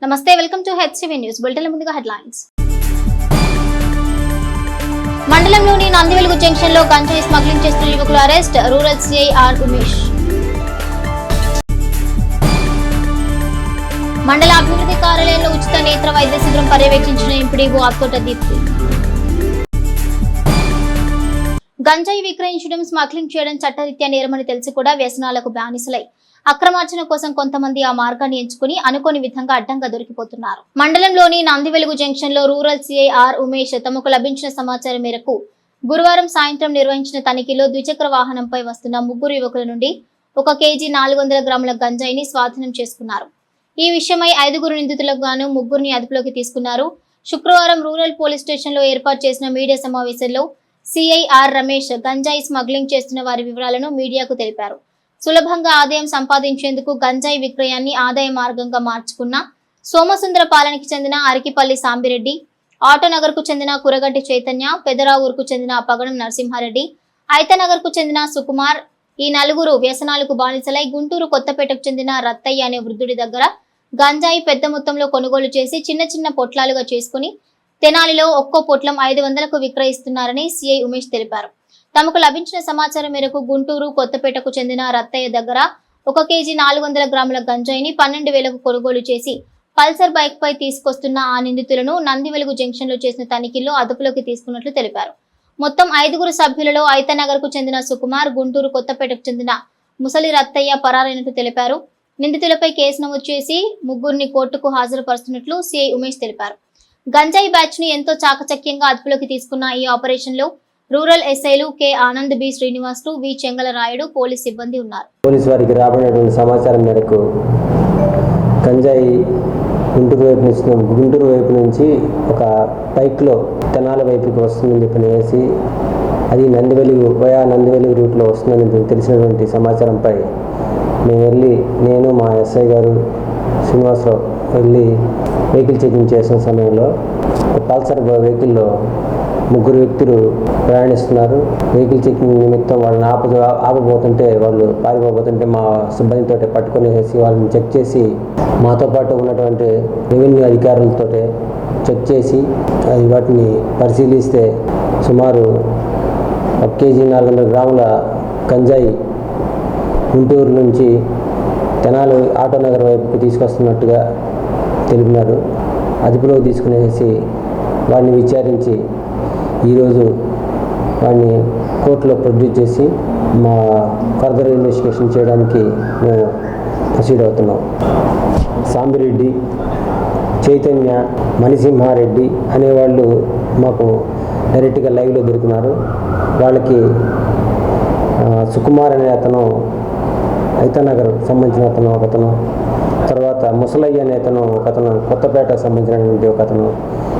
నమస్తే, welcome to HCV news bulletin. ముందుగా headlines. మండలంలోని నందివెలుగు జంక్షన్ లో గంజాయి స్మగ్లింగ్ చేస్తున్న యువకులు arrest. Rural CI are Umesh. మండల అభివృద్ధి కార్యాలయంలో ఉచిత నేత్ర వైద్య శిబిరం పర్యవేక్షించిన ఎంపీడీఓ అత్తోట దీప్తి. గంజాయి విక్రయించడం, స్మగ్లింగ్ చేయడం చట్టరీత్యా నేరమని తెలిసి కూడా వ్యసనాలకు బానిసలై అక్రమార్జన కోసం కొంతమంది ఆ మార్గాన్ని ఎంచుకుని అనుకోని విధంగా అడ్డంగా దొరికిపోతున్నారు. మండలంలోని నందివెలుగు జంక్షన్ లో రూరల్ సిఐ ఆర్ ఉమేష్ తమకు లభించిన సమాచారం మేరకు గురువారం సాయంత్రం నిర్వహించిన తనిఖీలో ద్విచక్ర వాహనంపై వస్తున్న ముగ్గురు యువకుల నుండి 1 కేజీ 400 గ్రాముల గంజాయిని స్వాధీనం చేసుకున్నారు. ఈ విషయమై 5 నిందితులకు గాను 3 అదుపులోకి తీసుకున్నారు. శుక్రవారం రూరల్ పోలీస్ స్టేషన్ లో ఏర్పాటు చేసిన మీడియా సమావేశంలో సిఐ ఆర్ రమేష్ గంజాయి స్మగ్లింగ్ చేస్తున్న వారి వివరాలను మీడియాకు తెలిపారు. సులభంగా ఆదాయం సంపాదించేందుకు గంజాయి విక్రయాన్ని ఆదాయ మార్గంగా మార్చుకున్న సోమసుందర పాలనకి చెందిన అరికిపల్లి సాంబిరెడ్డి, ఆటోనగర్ కు చెందిన కురగంటి చైతన్య, పెదరావూరుకు చెందిన పగడం నరసింహారెడ్డి, ఐతనగర్ కు చెందిన సుకుమార్, ఈ 4 వ్యసనాలకు బానిసలై గుంటూరు కొత్తపేటకు చెందిన రత్తయ్య అనే వృద్ధుడి దగ్గర గంజాయి పెద్ద మొత్తంలో కొనుగోలు చేసి చిన్న చిన్న పొట్లాలుగా చేసుకుని తెనాలిలో ఒక్కో పొట్లం 500కు విక్రయిస్తున్నారని సిఐ ఉమేష్ తెలిపారు. తమకు లభించిన సమాచారం మేరకు గుంటూరు కొత్తపేటకు చెందిన రత్తయ్య దగ్గర 1 కేజీ 400 గ్రాముల గంజాయిని 12,000కు కొనుగోలు చేసి పల్సర్ బైక్ పై తీసుకొస్తున్న ఆ నిందితులను నందివెలుగు జంక్షన్ లో చేసిన తనిఖీల్లో అదుపులోకి తీసుకున్నట్లు తెలిపారు. మొత్తం 5 సభ్యులలో ఐతనగర్ కు చెందిన సుకుమార్, గుంటూరు కొత్తపేటకు చెందిన ముసలి రత్తయ్య పరారైనట్లు తెలిపారు. నిందితులపై కేసు నమోదు చేసి 3 కోర్టుకు హాజరుపరుస్తున్నట్లు సిఐ ఉమేష్ తెలిపారు. గంజాయి బ్యాచ్ ని ఎంతో చాకచక్యంగా అదుపులోకి తీసుకున్న ఈ ఆపరేషన్ లో రూరల్ ఎస్ఐలు కె ఆనంద్, బి శ్రీనివాసులు, వి చెంగలరాయుడు పోలీస్ సిబ్బంది ఉన్నారు. పోలీసు వారికి రాబడినటువంటి సమాచారం మేరకు గంజాయి గుంటూరు వైపు నుంచి ఒక బైక్లో తెనాలి వైపుకి వస్తుందని చెప్పి అది నందివెలుగు రూట్లో వస్తుందని తెలిసినటువంటి సమాచారంపై నేను మా ఎస్ఐ గారు శ్రీనివాసరావు వెళ్ళి వెహికల్ చెకింగ్ చేసిన సమయంలో పల్సర్ వెహికల్లో 3 వ్యక్తులు ప్రయాణిస్తున్నారు. వెహికల్ చెకింగ్ నిమిత్తం వాళ్ళని ఆపబోతుంటే వాళ్ళు పారిపోతుంటే మా సిబ్బందితో పట్టుకునేసి వాళ్ళని చెక్ చేసి మాతో పాటు ఉన్నటువంటి రెవెన్యూ అధికారులతో చెక్ చేసి వాటిని పరిశీలిస్తే సుమారు 1 కేజీ 400 గ్రాముల గంజాయి గుంటూరు నుంచి తెనాలి ఆటోనగర్ వైపుకు తీసుకొస్తున్నట్టుగా తెలిపినారు. అదుపులోకి తీసుకునేసి వాడిని విచారించి ఈరోజు వాడిని కోర్టులో ప్రొడ్యూస్ చేసి మా ఫర్దర్ ఇన్వెస్టిగేషన్ చేయడానికి మేము ప్రొసీడ్ అవుతున్నాం. సాంబిరెడ్డి, చైతన్య, మణిసింహారెడ్డి అనేవాళ్ళు మాకు డైరెక్ట్గా లైవ్లో దొరికినారు. వాళ్ళకి సుకుమార్ అనే అతను ఐతనగర్ సంబంధించిన ఒకతను, తర్వాత ముసలయ్య అనే ఒకతను కొత్తపేటకు సంబంధించినటువంటి ఒకతను,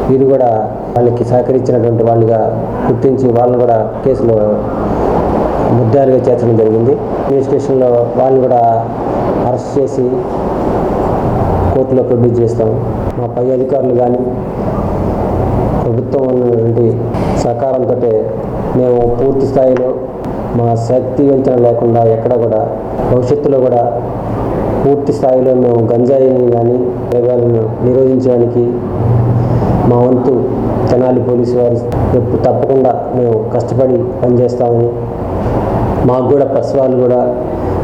వీరు కూడా వాళ్ళకి సహకరించినటువంటి వాళ్ళుగా గుర్తించి వాళ్ళని కూడా కేసులో ముద్దాయిలుగా చేర్చడం జరిగింది. ఇన్వెస్టిగేషన్లో వాళ్ళని కూడా అరెస్ట్ చేసి కోర్టులో ప్రొడ్యూస్ చేస్తాం. మా పై అధికారులు కానీ ప్రభుత్వం ఉన్నటువంటి సహకారంతో మేము పూర్తి స్థాయిలో మా శక్తి వంచన లేకుండా ఎక్కడ కూడా భవిష్యత్తులో కూడా పూర్తి స్థాయిలో మేము గంజాయిని కానీ వేగాలను నిరోధించడానికి మా వంతు తెనాలి పోలీసు వారు తప్పకుండా మేము కష్టపడి పనిచేస్తామని, మాకు కూడా ప్రెస్ వాళ్ళు కూడా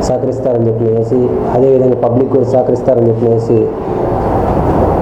సహకరిస్తారని చెప్పేసి, అదేవిధంగా పబ్లిక్ కూడా సహకరిస్తారని చెప్పేసి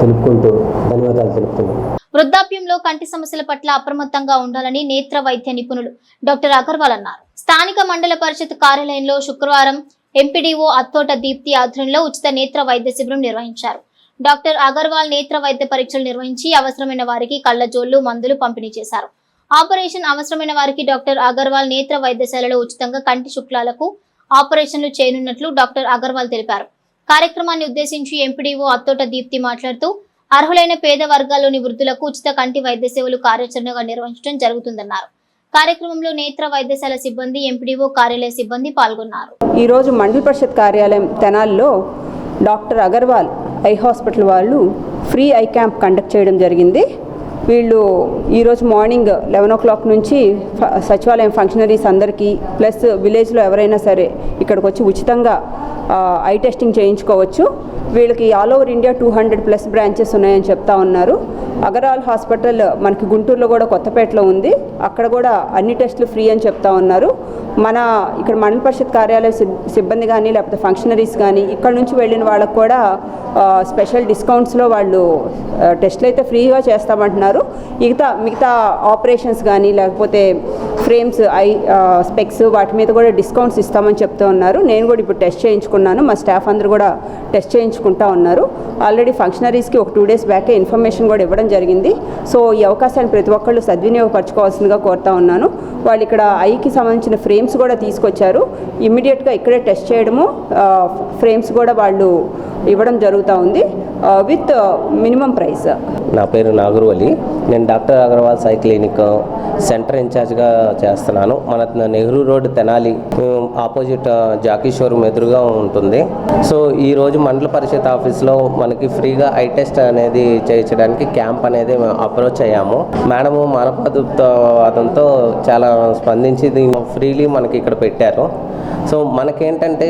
తెలుపుకుంటూ ధన్యవాదాలు తెలుపుతున్నాం. వృద్ధాప్యంలో కంటి సమస్యల పట్ల అప్రమత్తంగా ఉండాలని నేత్ర వైద్య నిపుణులు డాక్టర్ అగర్వాల్ అన్నారు. స్థానిక మండల పరిషత్ కార్యాలయంలో శుక్రవారం ఎంపీడీఓ అత్తోట దీప్తి ఆధ్వర్యంలో ఉచిత నేత్ర వైద్య శిబిరం నిర్వహించారు. డాక్టర్ అగర్వాల్ నేత్ర వైద్య పరీక్షలు నిర్వహించి అవసరమైన వారికి కళ్లజోళ్లు, మందులు పంపిణీ చేశారు. ఆపరేషన్ అవసరమైన వారికి డాక్టర్ అగర్వాల్ నేత్ర వైద్యశాలలో ఉచితంగా కంటి శుక్లాలకు ఆపరేషన్లు చేయనున్నట్లు డాక్టర్ అగర్వాల్ తెలిపారు. కార్యక్రమాన్ని ఉద్దేశించి ఎంపీడీఓ అత్తోట దీప్తి మాట్లాడుతూ అర్హులైన పేద వర్గాల్లోని వృద్ధులకు ఉచిత కంటి వైద్య సేవలు కార్యాచరణగా నిర్వహించడం జరుగుతుందన్నారు. కార్యక్రమంలో నేత్ర వైద్యశాల సిబ్బంది, ఎంపీడీఓ కార్యాలయ సిబ్బంది పాల్గొన్నారు. ఈ రోజు మండల పరిషత్ కార్యాలయం తెనాలిలో డాక్టర్ అగర్వాల్ ఐ హాస్పిటల్ వాళ్ళు ఫ్రీ ఐ క్యాంప్ కండక్ట్ చేయడం జరిగింది. వీళ్ళు ఈరోజు మార్నింగ్ 11 o'clock నుంచి సచివాలయం ఫంక్షనరీస్ అందరికీ ప్లస్ విలేజ్లో ఎవరైనా సరే ఇక్కడికి వచ్చి ఉచితంగా ఐ టెస్టింగ్ చేయించుకోవచ్చు. వీళ్ళకి ఆల్ ఓవర్ ఇండియా 200+ బ్రాంచెస్ ఉన్నాయని చెప్తా ఉన్నారు. అగర్వాల్ హాస్పిటల్ మనకి గుంటూరులో కూడా కొత్తపేటలో ఉంది, అక్కడ కూడా అన్ని టెస్టులు ఫ్రీ అని చెప్తా ఉన్నారు. మన ఇక్కడ మండల పరిషత్ కార్యాలయ సిబ్బంది కానీ లేకపోతే ఫంక్షనరీస్ కానీ ఇక్కడ నుంచి వెళ్ళిన వాళ్ళకు కూడా స్పెషల్ డిస్కౌంట్స్లో వాళ్ళు టెస్టులు అయితే ఫ్రీగా చేస్తామంటున్నారు. మిగతా ఆపరేషన్స్ కానీ లేకపోతే ఫ్రేమ్స్, స్పెక్స్ వాటి మీద కూడా డిస్కౌంట్స్ ఇస్తామని చెప్తూ ఉన్నారు. నేను కూడా ఇప్పుడు టెస్ట్ చేయించుకున్నాను, మా స్టాఫ్ అందరూ కూడా టెస్ట్ చేయించుకుంటా ఉన్నారు. ఆల్రెడీ ఫంక్షనరీస్కి ఒక 2 days బ్యాకే ఇన్ఫర్మేషన్ కూడా ఇవ్వడం జరిగింది. సో ఈ అవకాశాన్ని ప్రతి ఒక్కళ్ళు సద్వినియోగపరచుకోవాల్సిందిగా కోరుతా ఉన్నాను. వాళ్ళు ఇక్కడ ఐకి సంబంధించిన ఫ్రేమ్స్ కూడా తీసుకొచ్చారు. ఇమ్మీడియట్గా ఇక్కడే టెస్ట్ చేయడము, ఫ్రేమ్స్ కూడా వాళ్ళు ఇవ్వడం జరుగుతూ ఉంది విత్ మినిమం ప్రైస్. నా పేరు నాగూర్ అలీ. నేను డాక్టర్ అగర్వాల్ సై క్లినిక్ సెంటర్ ఇన్ఛార్జ్గా చేస్తున్నాను. మన Nehru road Tenali opposite Jackie showroom ఎదురుగా ఉంటుంది. సో ఈరోజు మండల పరిషత్ ఆఫీస్లో మనకి ఫ్రీగా ఐ టెస్ట్ అనేది చేయించడానికి క్యాంప్ అనేది అప్రోచ్ అయ్యాము. మేడము మానవతావాదంతో చాలా స్పందించి దీన్ని ఫ్రీలీ మనకి ఇక్కడ పెట్టారు. సో మనకేంటంటే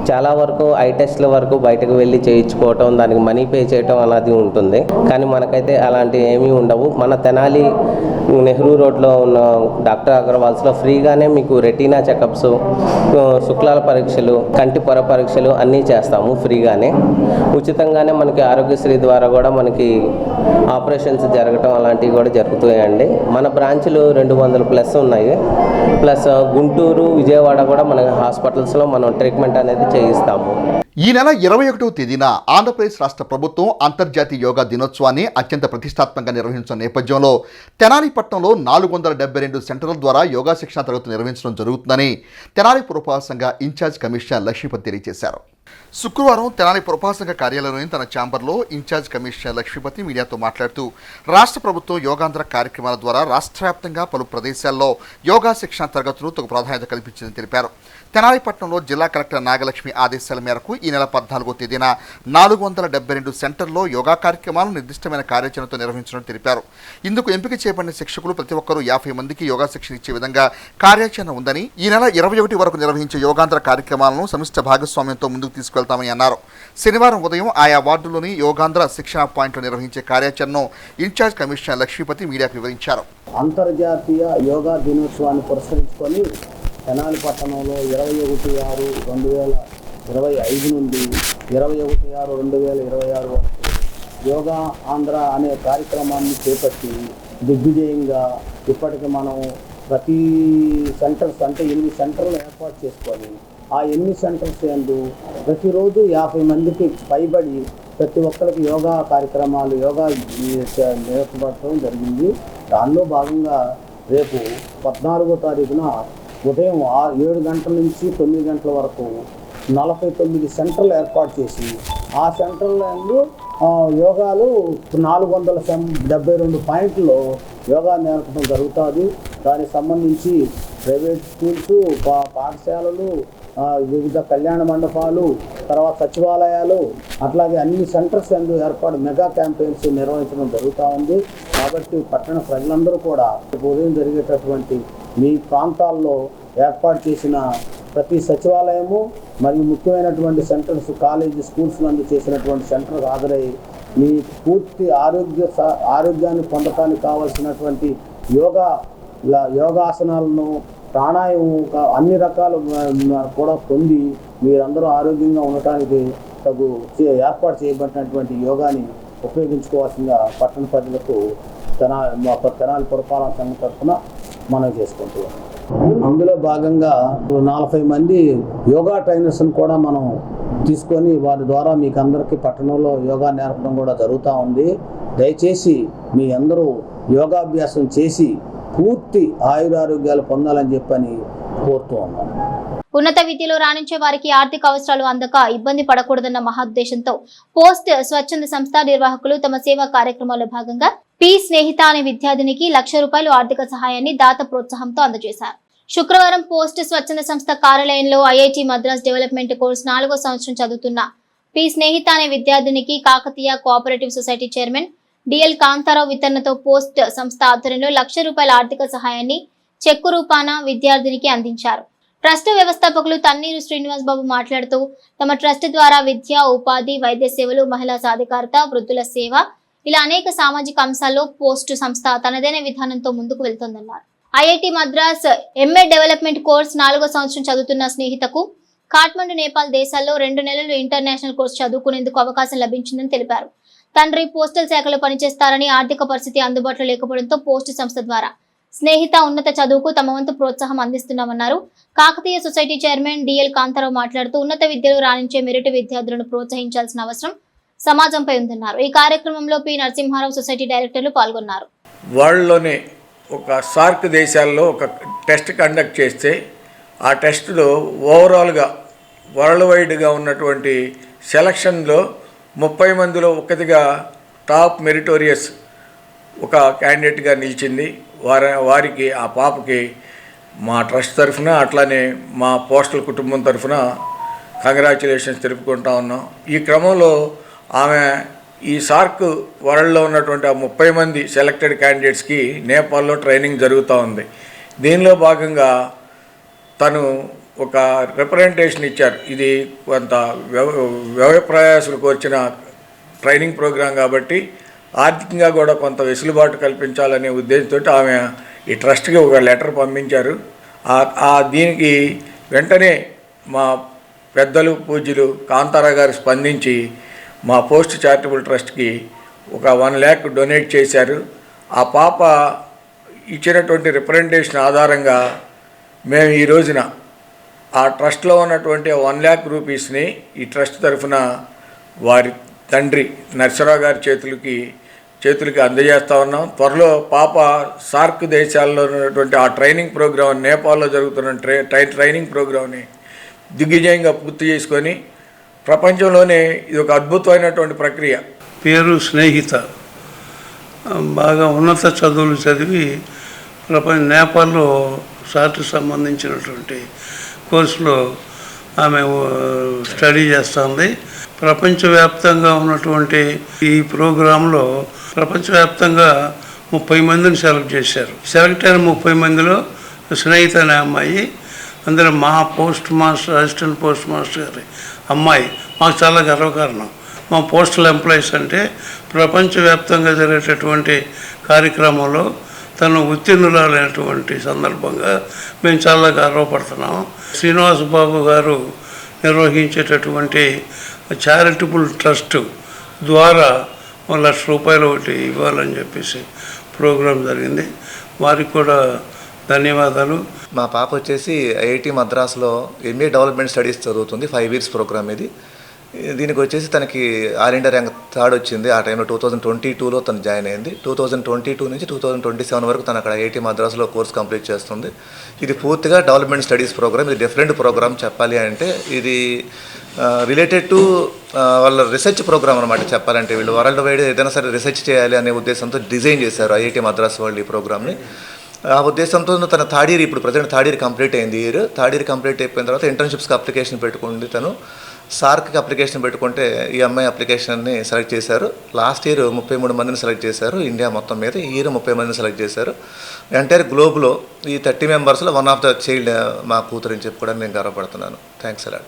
చాలా వరకు ఐ టెస్ట్ల వరకు బయటకు వెళ్ళి చేయించుకోవటం, దానికి మనీ పే చేయటం అనేది ఉంటుంది. కానీ మనకైతే అలాంటివి ఏమీ ఉండవు. మన తెనాలి నెహ్రూ రోడ్లో ఉన్న డాక్టర్ అగర్వాల్స్లో ఫ్రీగానే మీకు రెటీనా చెకప్స్, శుక్లాల పరీక్షలు, కంటి పొర పరీక్షలు అన్నీ చేస్తాము ఫ్రీగానే. ఉచితంగానే మనకి ఆరోగ్యశ్రీ ద్వారా కూడా మనకి ఆపరేషన్స్ జరగటం అలాంటివి కూడా జరుగుతాయండి. మన బ్రాంచ్లు 200+ ఉన్నాయి. ప్లస్ గుంటూరు, విజయవాడ కూడా మన హాస్పిటల్స్లో మనం ట్రీట్మెంట్ అనేది చేయిస్తాము. ఈ నెల 21వ తేదీన ఆంధ్రప్రదేశ్ రాష్ట్ర ప్రభుత్వం అంతర్జాతీయ యోగా దినోత్సవాన్ని అత్యంత ప్రతిష్టాత్మకంగా నిర్వహించిన నేపథ్యంలో తెనాలి పట్టణంలో 472 సెంటర్ల ద్వారా యోగా శిక్షణ తరగతులు నిర్వహించడం జరుగుతుందని తెనాలి పురపాలక సంఘ ఇన్ఛార్జ్ కమిషనర్ లక్ష్మీపతి తెలియజేశారు. శుక్రవారం తెనాలి పురపాలక సంఘ కార్యాలయంలోని తన ఛాంబర్లో ఇన్ఛార్జ్ కమిషనర్ లక్ష్మీపతి మీడియాతో మాట్లాడుతూ రాష్ట్ర ప్రభుత్వం యోగాంధ్ర కార్యక్రమాల ద్వారా రాష్ట్ర వ్యాప్తంగా పలు ప్రదేశాల్లో యోగా శిక్షణ తరగతులు తగు ప్రాధాన్యత కల్పించిందని తెలిపారు. తెనాలి పట్టణంలో జిల్లా కలెక్టర్ నాగలక్ష్మి ఆదేశాల మేరకు ఈ నెల 14వ తేదీన 472 సెంటర్లో యోగా కార్యక్రమాలను నిర్దిష్టమైన కార్యాచరణతో నిర్వహించడం తెలిపారు. ఇందుకు ఎంపిక చేయబడిన శిక్షకులు ప్రతి ఒక్కరూ 50 మందికి యోగా శిక్షణ ఇచ్చే విధంగా కార్యాచరణ ఉందని, ఈ నెల 21 వరకు నిర్వహించే యోగాంధ్ర కార్యక్రమాలను సమిష్ట భాగస్వామ్యంతో ముందుకు తీసుకెళ్తామని అన్నారు. శనివారం ఉదయం ఆయా వార్డులోని యోగాంధ్ర శిక్షణ పాయింట్లు నిర్వహించే కార్యాచరణను ఇన్ఛార్జ్ కమిషనర్ లక్ష్మీపతి మీడియాకు వివరించారు. అంతర్జాతీయ యోగా దినోత్సవాన్ని పురస్కరించుకొని తెనాలి పట్టణంలో 21/6/2025 నుండి 21/6/2026 వరకు యోగా ఆంధ్ర అనే కార్యక్రమాన్ని చేపట్టి దిగ్విజయంగా ఇప్పటికి మనం ప్రతి సెంటర్స్ అంటే 8 సెంటర్లు ఏర్పాటు చేసుకొని ఆ 8 సెంటర్స్ యందు ప్రతిరోజు 50 మందికి పైబడి ప్రతి ఒక్కరికి యోగా కార్యక్రమాలు యోగా నేర్పబడటం జరిగింది. దానిలో భాగంగా రేపు 14వ తారీఖున ఉదయం 7 గంటల నుంచి 9 గంటల వరకు 49 సెంటర్లు ఏర్పాటు చేసి ఆ సెంటర్లందు యోగాలు 472 పాయింట్లో యోగా నేర్పడం జరుగుతుంది. దానికి సంబంధించి ప్రైవేట్ స్కూల్స్, పాఠశాలలు, వివిధ కళ్యాణ మండపాలు, తర్వాత సచివాలయాలు, అట్లాగే అన్ని సెంటర్స్ అందు ఏర్పాటు మెగా క్యాంపెయిన్స్ నిర్వహించడం జరుగుతూ ఉంది. కాబట్టి పట్టణ ప్రజలందరూ కూడా ఉదయం జరిగేటటువంటి మీ ప్రాంతాల్లో ఏర్పాటు చేసిన ప్రతి సచివాలయము మరియు ముఖ్యమైనటువంటి సెంటర్స్, కాలేజీ, స్కూల్స్ నందు చేసినటువంటి సెంటర్కి హాజరై మీ పూర్తి ఆరోగ్యాన్ని పొందటానికి కావాల్సినటువంటి యోగాసనాలను, ప్రాణాయామం అన్ని రకాలు కూడా పొంది మీరందరూ ఆరోగ్యంగా ఉండటానికి ఏర్పాటు చేయబడినటువంటి యోగాని ఉపయోగించుకోవాల్సిందిగా పట్టణ ప్రజలకు తెనాలి పురపాలక సంఘం తరఫున మనం చేసుకుంటున్నాం. అందులో భాగంగా 40 మంది యోగా ట్రైనర్స్ని కూడా మనం తీసుకొని వారి ద్వారా మీకు అందరికీ పట్టణంలో యోగా నేర్పడం కూడా జరుగుతూ ఉంది. దయచేసి మీ అందరూ యోగాభ్యాసం చేసి పూర్తి ఆయురారోగ్యాలు పొందాలని చెప్పని కోరుతూ ఉన్నాను. ఉన్నత విద్యలో రాణించే వారికి ఆర్థిక అవసరాలు అందక ఇబ్బంది పడకూడదన్న మహోద్దేశంతో పోస్ట్ స్వచ్ఛంద సంస్థ నిర్వాహకులు తమ సేవా కార్యక్రమాల్లో భాగంగా పి స్నేహిత అనే విద్యార్థినికి ₹1,00,000 ఆర్థిక సహాయాన్ని దాత ప్రోత్సాహంతో అందజేశారు. శుక్రవారం పోస్ట్ స్వచ్ఛంద సంస్థ కార్యాలయంలో ఐఐటి మద్రాస్ డెవలప్మెంట్ కోర్స్ 4వ సంవత్సరం చదువుతున్న పి స్నేహిత అనే విద్యార్థినికి Kakatiya cooperative society chairman DL Kantha Rao వితరణతో పోస్ట్ సంస్థ ఆధ్వర్యంలో ₹1,00,000 ఆర్థిక సహాయాన్ని చెక్కు రూపాన విద్యార్థినికి అందించారు. ట్రస్ట్ వ్యవస్థాపకులు తన్నీరు శ్రీనివాస్ బాబు మాట్లాడుతూ తమ ట్రస్ట్ ద్వారా విద్య, ఉపాధి, వైద్య సేవలు, మహిళా సాధికారత, వృద్ధుల సేవ ఇలా అనేక సామాజిక అంశాల్లో పోస్ట్ సంస్థ తనదైన విధానంతో ముందుకు వెళ్తోందన్నారు. IIT Madras MA development course 4వ సంవత్సరం చదువుతున్న స్నేహితకు కాఠ్మండు, నేపాల్ దేశాల్లో 2 నెలలు ఇంటర్నేషనల్ కోర్సు చదువుకునేందుకు అవకాశం లభించిందని తెలిపారు. తండ్రి పోస్టల్ శాఖలో పనిచేస్తారని ఆర్థిక పరిస్థితి అందుబాటులో లేకపోవడంతో పోస్ట్ సంస్థ ద్వారా స్నేహిత ఉన్నత చదువుకు తమ వంతు ప్రోత్సాహం అందిస్తున్నామన్నారు. Kakatiya society chairman DL Kantha Rao మాట్లాడుతూ ఉన్నత విద్యలో రాణించే మెరిట్ విద్యార్థులను ప్రోత్సహించాల్సిన అవసరం సమాజంపై ఉందన్నారు. ఈ కార్యక్రమంలో పి నరసింహారావు సొసైటీ డైరెక్టర్లు పాల్గొన్నారు. వరల్డ్లోనే ఒక సార్క్ దేశాల్లో ఒక టెస్ట్ కండక్ట్ చేస్తే ఆ టెస్ట్లో ఓవరాల్గా వరల్డ్ వైడ్గా ఉన్నటువంటి సెలక్షన్లో 30 మందిలో ఒకటిగా టాప్ మెరిటోరియస్ ఒక క్యాండిడేట్గా నిలిచింది. వారికి ఆ పాపకి మా ట్రస్ట్ తరఫున అట్లానే మా పోస్టల్ కుటుంబం తరఫున కంగ్రాచులేషన్స్ తెలుపుకుంటా ఉన్నాం. ఈ క్రమంలో ఆమె ఈ సార్క్ వరల్డ్లో ఉన్నటువంటి ఆ 30 మంది సెలెక్టెడ్ క్యాండిడేట్స్కి నేపాల్లో ట్రైనింగ్ జరుగుతూ ఉంది. దీనిలో భాగంగా తను ఒక రిప్రజెంటేషన్ ఇచ్చారు. ఇది కొంత వ్యయ ప్రయాసాలు కోర్చిన ట్రైనింగ్ ప్రోగ్రాం కాబట్టి ఆర్థికంగా కూడా కొంత వెసులుబాటు కల్పించాలనే ఉద్దేశంతో ఆమె ఈ ట్రస్ట్కి ఒక లెటర్ పంపించారు. దీనికి వెంటనే మా పెద్దలు పూజ్యులు కాంతారా గారు స్పందించి మా పోస్ట్ చారిటబుల్ ట్రస్ట్కి ఒక 1 lakh డొనేట్ చేశారు. ఆ పాప ఇచ్చినటువంటి రిప్రజెంటేషన్ ఆధారంగా మేము ఈ రోజున ఆ ట్రస్ట్లో ఉన్నటువంటి 1 lakh రూపీస్ని ఈ ట్రస్ట్ తరఫున వారి తండ్రి నరసరావు గారి చేతులకి అందజేస్తూ ఉన్నాం. త్వరలో పాప సార్క్ దేశాల్లో ఉన్నటువంటి ఆ ట్రైనింగ్ ప్రోగ్రాం, నేపాల్లో జరుగుతున్న ట్రైనింగ్ ప్రోగ్రాంని దిగ్విజయంగా పూర్తి చేసుకొని ప్రపంచంలోనే ఇది ఒక అద్భుతమైనటువంటి ప్రక్రియ. పేరు స్నేహిత, బాగా ఉన్నత చదువులు చదివి నేపాల్లో సార్కి సంబంధించినటువంటి కోర్సులో ఆమె స్టడీ చేస్తుంది. ప్రపంచవ్యాప్తంగా ఉన్నటువంటి ఈ ప్రోగ్రాంలో ప్రపంచవ్యాప్తంగా 30 మందిని సెలెక్ట్ చేశారు. సెలెక్ట్ అయిన 30 మందిలో స్నేహిత అనే అమ్మాయి, అందులో మా post master, assistant post master గారి అమ్మాయి మాకు చాలా గర్వకారణం. మా పోస్టల్ ఎంప్లాయీస్ అంటే ప్రపంచవ్యాప్తంగా జరిగేటటువంటి కార్యక్రమంలో తను ఉత్తీర్ణురాలైనటువంటి సందర్భంగా మేము చాలా గర్వపడుతున్నాం. శ్రీనివాస్ బాబు గారు నిర్వహించేటటువంటి చారిటబుల్ ట్రస్ట్ ద్వారా 1 లక్ష రూపాయలు ఒకటి ఇవ్వాలని చెప్పేసి ప్రోగ్రాం జరిగింది. వారికి కూడా ధన్యవాదాలు. మా పాప వచ్చేసి ఐఐటి మద్రాస్లో ఎంఏ డెవలప్మెంట్ స్టడీస్ చదువుతుంది. 5 years ప్రోగ్రామ్ ఇది. దీనికి వచ్చేసి తనకి ఆల్ ఇండియా ర్యాంక్ 3rd వచ్చింది. ఆ టైంలో 2022లో తను జాయిన్ అయింది. 2022 నుంచి 2027 వరకు తను అక్కడ ఐఐటి మద్రాస్లో కోర్స్ కంప్లీట్ చేస్తుంది. ఇది పూర్తిగా డెవలప్మెంట్ స్టడీస్ ప్రోగ్రామ్. ఇది డిఫరెంట్ ప్రోగ్రామ్ చెప్పాలి అంటే. ఇది రిలేటెడ్ టు వాళ్ళ రీసెర్చ్ ప్రోగ్రామ్ అనమాట. చెప్పాలంటే వీళ్ళు వరల్డ్ వైడ్ ఏదైనా సరే రీసెర్చ్ చేయాలి అనే ఉద్దేశంతో డిజైన్ చేశారు ఐఐటి మద్రాస్ వాళ్ళు ఈ ప్రోగ్రామ్ని. ఆ ఉద్దేశంతో తన 3rd year, ఇప్పుడు ప్రజెంట్ 3rd year కంప్లీట్ అయింది. 3rd year కంప్లీట్ అయిపోయిన తర్వాత ఇంటర్న్షిప్స్కి అప్లికేషన్ పెట్టుకుంది. తను సార్క్కి అప్లికేషన్ పెట్టుకుంటే ఈ అమ్మాయి అప్లికేషన్ని సెలెక్ట్ చేశారు. లాస్ట్ ఇయర్ 33 మందిని సెలెక్ట్ చేశారు ఇండియా మొత్తం మీద. ఈ ఇయర్ 30 మందిని సెలెక్ట్ చేశారు. ఎంటైర్ గ్లోబ్లో ఈ 30 మెంబర్స్లో 1 of the చైల్డ్ మా కూతురు అని చెప్పి కూడా నేను గర్వపడుతున్నాను. Thanks a lot.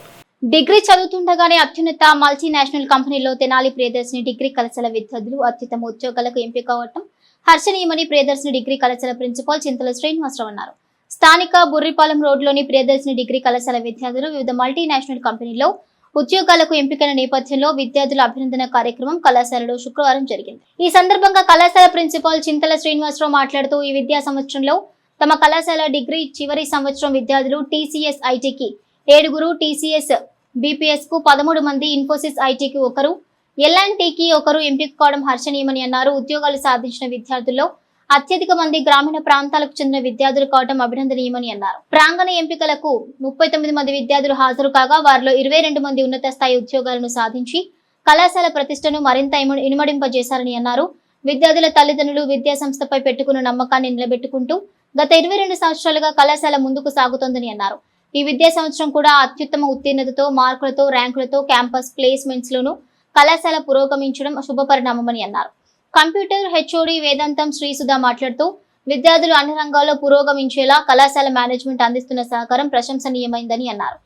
డిగ్రీ చదువుతుండగానే అత్యున్నత మల్టీనేషనల్ కంపెనీలో తెనాలి ప్రియదర్శిని డిగ్రీ కళాశాల విద్యార్థులు అత్యుత్తమ ఉద్యోగాలకు ఎంపిక కావటం హర్షణీయమని ప్రియదర్శిని డిగ్రీ కళాశాల ప్రిన్సిపాల్ చింతల శ్రీనివాసరావు అన్నారు. స్థానిక బుర్రిపాలెం రోడ్లోని ప్రియదర్శిని డిగ్రీ కళాశాల విద్యార్థులు వివిధ మల్టీనేషనల్ కంపెనీల్లో ఉద్యోగాలకు ఎంపికైన నేపథ్యంలో విద్యార్థుల అభినందన కార్యక్రమం కళాశాలలో శుక్రవారం జరిగింది. ఈ సందర్భంగా కళాశాల ప్రిన్సిపాల్ చింతల శ్రీనివాసరావు మాట్లాడుతూ ఈ విద్యా సంవత్సరంలో తమ కళాశాల డిగ్రీ చివరి సంవత్సరం విద్యార్థులు టీసీఎస్ ఐటీకి 7, టీసీఎస్ బీపీఎస్ కు 13 మంది, ఇన్ఫోసిస్ ఐటీకి 1, ఎల్ఎన్టీకి 1 ఎంపిక కావడం హర్షణీయమని అన్నారు. ఉద్యోగాలు సాధించిన విద్యార్థుల్లో అత్యధిక మంది గ్రామీణ ప్రాంతాలకు చెందిన విద్యార్థులు కావడం అభినందనీయమని అన్నారు. ప్రాంగణ ఎంపికలకు 39 మంది విద్యార్థులు హాజరు కాగా వారిలో 22 మంది ఉన్నత స్థాయి ఉద్యోగాలను సాధించి కళాశాల ప్రతిష్టను మరింత ఇనుమడింపజేశారని అన్నారు. విద్యార్థుల తల్లిదండ్రులు విద్యా సంస్థపై పెట్టుకున్న నమ్మకాన్ని నిలబెట్టుకుంటూ గత 22 సంవత్సరాలుగా కళాశాల ముందుకు సాగుతోందని అన్నారు. ఈ విద్యా సంవత్సరం కూడా అత్యుత్తమ ఉత్తీర్ణతతో, మార్కులతో, ర్యాంకులతో క్యాంపస్ ప్లేస్మెంట్స్ లోను కళాశాల పురోగమించడం శుభపరిణామమని అన్నారు. కంప్యూటర్ హెచ్ఓడి వేదాంతం శ్రీసుధ మాట్లాడుతూ విద్యార్థులు అన్ని రంగాల్లో పురోగమించేలా కళాశాల మేనేజ్మెంట్ అందిస్తున్న సహకారం ప్రశంసనీయమైందని అన్నారు.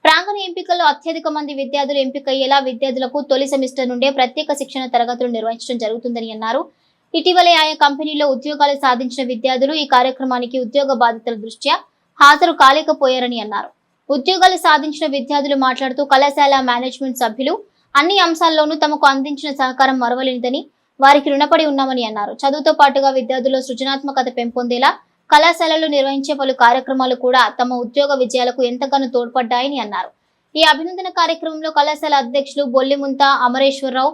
ప్రాంగణ ఎంపికల్లో అత్యధిక మంది విద్యార్థులు ఎంపికయ్యేలా విద్యార్థులకు తొలి సెమిస్టర్ నుండే ప్రత్యేక శిక్షణ తరగతులు నిర్వహించడం జరుగుతుందని అన్నారు. ఇటీవలే ఆయా కంపెనీల్లో ఉద్యోగాలు సాధించిన విద్యార్థులు ఈ కార్యక్రమానికి ఉద్యోగ బాధ్యతల దృష్ట్యా హాజరు కాలేకపోయారని అన్నారు. ఉద్యోగాలు సాధించిన విద్యార్థులు మాట్లాడుతూ కళాశాల మేనేజ్మెంట్ సభ్యులు అన్ని అంశాల్లోనూ తమకు అందించిన సహకారం మరవలేనిదని, వారికి రుణపడి ఉన్నామని అన్నారు. చదువుతో పాటుగా విద్యార్థుల్లో సృజనాత్మకత పెంపొందేలా కళాశాలలో నిర్వహించే పలు కార్యక్రమాలు కూడా తమ ఉద్యోగ విజయాలకు ఎంతగానో తోడ్పడ్డాయని అన్నారు. ఈ అభినందన కార్యక్రమంలో కళాశాల అధ్యక్షులు Bollimuntha Amareswara Rao,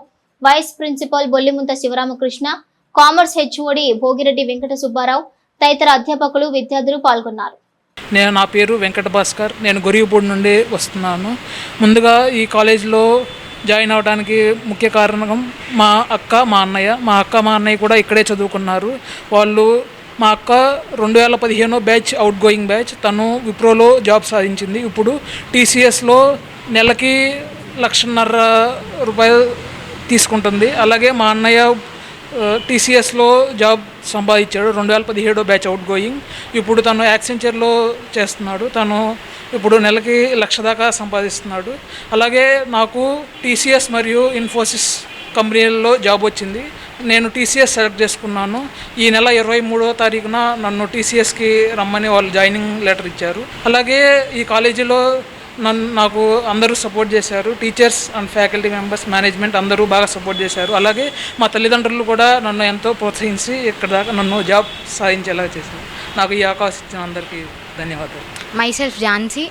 vice principal Bollimuntha Sivaramakrishna, commerce HOD Bhogireddy Venkata Subba Rao తదితర అధ్యాపకులు, విద్యార్థులు పాల్గొన్నారు. నా పేరు వెంకట భాస్కర్. నేను గొరిగిపూడి నుండి వస్తున్నాను. ముందుగా ఈ కాలేజీలో జాయిన్ అవ్వడానికి ముఖ్య కారణం మా అక్క మా అన్నయ్య కూడా ఇక్కడే చదువుకున్నారు. వాళ్ళు మా అక్క 2015 బ్యాచ్ అవుట్ గోయింగ్ బ్యాచ్. తను విప్రోలో జాబ్ సాధించింది. ఇప్పుడు టీసీఎస్లో నెలకి 1,50,000 రూపాయలు తీసుకుంటుంది. అలాగే మా అన్నయ్య టీసీఎస్లో జాబ్ సంపాదించాడు 2017 బ్యాచ్ అవుట్ గోయింగ్. ఇప్పుడు తను యాక్సెంచర్లో చేస్తున్నాడు. తను ఇప్పుడు నెలకి 1,00,000 దాకా సంపాదిస్తున్నాడు. అలాగే నాకు టీసీఎస్ మరియు ఇన్ఫోసిస్ కంపెనీల్లో జాబ్ వచ్చింది. నేను టీసీఎస్ సెలెక్ట్ చేసుకున్నాను. ఈ నెల 23వ తారీఖున నన్ను టీసీఎస్కి రమ్మని వాళ్ళు జాయినింగ్ లెటర్ ఇచ్చారు. అలాగే ఈ కాలేజీలో నాకు అందరూ సపోర్ట్ చేశారు. Teachers and faculty members, management అందరూ బాగా సపోర్ట్ చేశారు. అలాగే మా తల్లిదండ్రులు కూడా నన్ను ఎంతో ప్రోత్సహించి ఇక్కడ దాకా నన్ను జాబ్ సాధించేలా చేశారు. నాకు ఈ అవకాశం ఇచ్చిన అందరికీ ధన్యవాదాలు. Myself Jansi.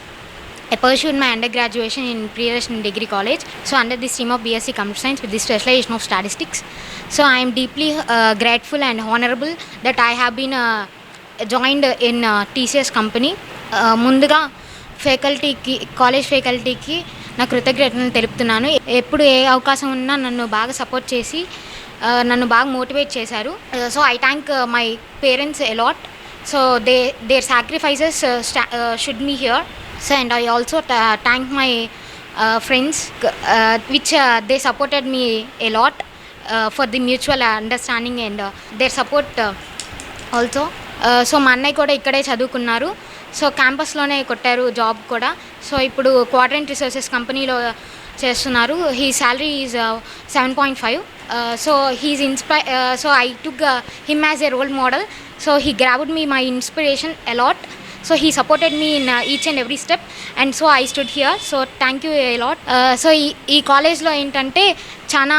I pursued my undergraduation in Priyadarshan Degree College. So under the stream of BSc Computer Science with the specialization of statistics. So I am deeply grateful and honorable that I have been joined in TCS company. ముందుగా ఫ్యాకల్టీకి, college ఫ్యాకల్టీకి నా కృతజ్ఞతలను తెలుపుతున్నాను. ఎప్పుడు ఏ అవకాశం ఉన్నా నన్ను బాగా support చేసి నన్ను బాగా మోటివేట్ చేశారు. So I thank my parents a lot. So their sacrifices should be here. So and I also thank my friends which they supported me a lot for the mutual understanding and their support also. So మా అన్నయ్య కూడా ఇక్కడే చదువుకున్నారు. So క్యాంపస్లోనే కొట్టారు job కూడా. So ఇప్పుడు quadrant resources కంపెనీలో చేస్తున్నారు. He salary is 7.5. So he's so I took him as a role model. So he grabbed me my inspiration a lot. So he supported me in each and every step, and so I stood here. So thank you a lot. So ఈ కాలేజ్లో ఏంటంటే చాలా